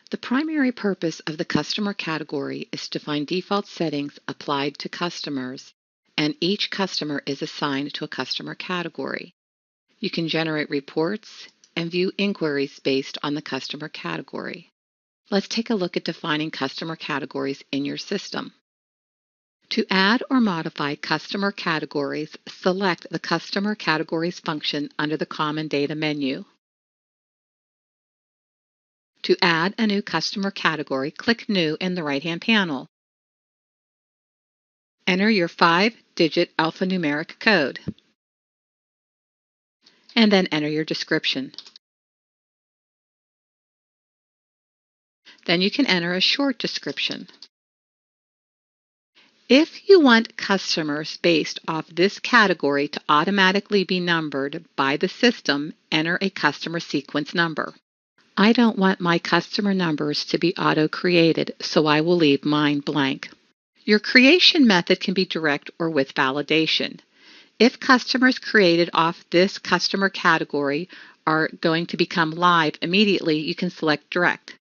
The primary purpose of the customer category is to find default settings applied to customers, and each customer is assigned to a customer category. You can generate reports and view inquiries based on the customer category. Let's take a look at defining customer categories in your system. To add or modify customer categories, select the Customer Categories function under the Common Data menu. To add a new customer category, click New in the right-hand panel. Enter your 5-digit alphanumeric code, and then enter your description. Then you can enter a short description. If you want customers based off this category to automatically be numbered by the system, enter a customer sequence number. I don't want my customer numbers to be auto-created, so I will leave mine blank. Your creation method can be direct or with validation. If customers created off this customer category are going to become live immediately, you can select direct.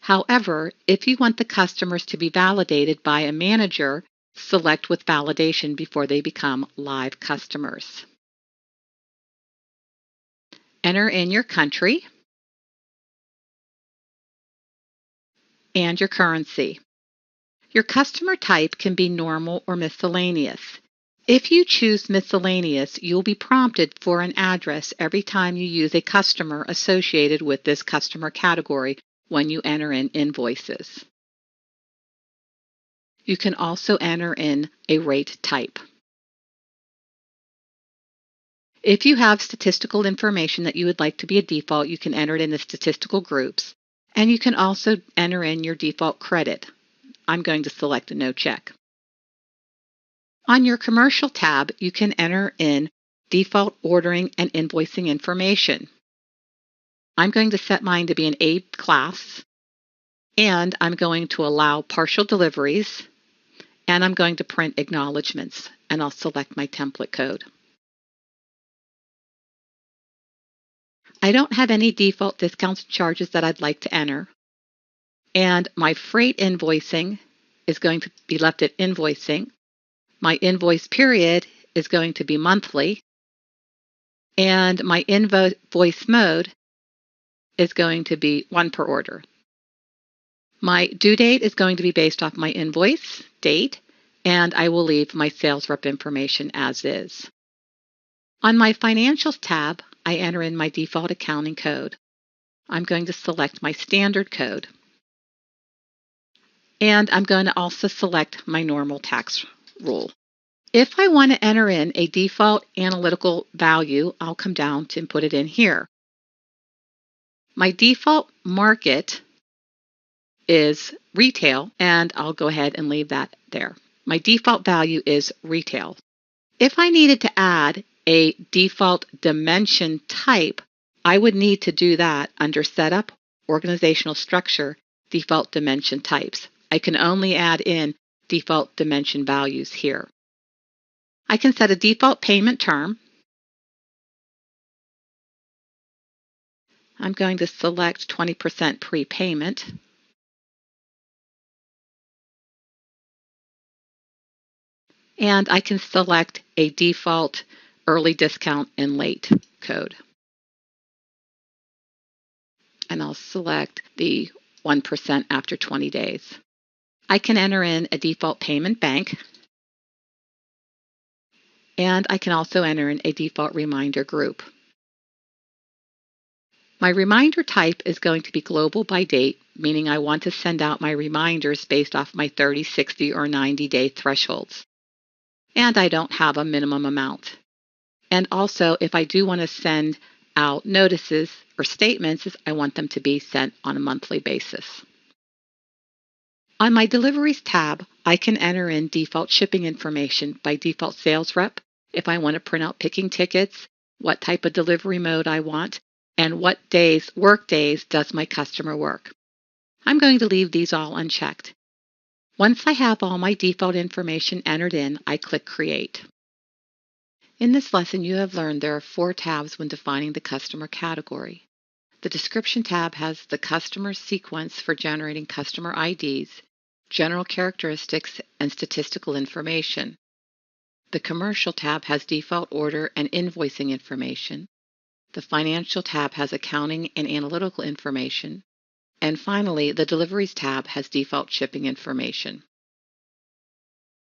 However, if you want the customers to be validated by a manager, select with validation before they become live customers. Enter in your country and your currency. Your customer type can be normal or miscellaneous. If you choose miscellaneous, you'll be prompted for an address every time you use a customer associated with this customer category when you enter in invoices. You can also enter in a rate type. If you have statistical information that you would like to be a default, you can enter it in the statistical groups. And you can also enter in your default credit. I'm going to select a no check. On your commercial tab, you can enter in default ordering and invoicing information. I'm going to set mine to be an A class, and I'm going to allow partial deliveries, and I'm going to print acknowledgments, and I'll select my template code. I don't have any default discounts and charges that I'd like to enter, and my freight invoicing is going to be left at invoicing. My invoice period is going to be monthly, and my invoice mode is going to be 1 per order. My due date is going to be based off my invoice date, and I will leave my sales rep information as is. On my Financials tab, I enter in my default accounting code. I'm going to select my standard code, and I'm going to also select my normal tax rule. If I want to enter in a default analytical value, I'll come down and put it in here. My default market is retail, and I'll go ahead and leave that there. My default value is retail. If I needed to add a default dimension type, I would need to do that under Setup, Organizational Structure, Default Dimension Types. I can only add in default dimension values here. I can set a default payment term. I'm going to select 20% prepayment. And I can select a default early discount and late code. And I'll select the 1% after 20 days. I can enter in a default payment bank. And I can also enter in a default reminder group. My reminder type is going to be global by date, meaning I want to send out my reminders based off my 30, 60, or 90-day thresholds. And I don't have a minimum amount. And also, if I do want to send out notices or statements, I want them to be sent on a monthly basis. On my Deliveries tab, I can enter in default shipping information by default sales rep, if I want to print out picking tickets, what type of delivery mode I want, and what work days does my customer work. I'm going to leave these all unchecked. Once I have all my default information entered in, I click Create. In this lesson, you have learned there are 4 tabs when defining the customer category. The Description tab has the customer sequence for generating customer IDs, general characteristics, and statistical information. The Commercial tab has default order and invoicing information. The Financial tab has accounting and analytical information. And finally, the Deliveries tab has default shipping information.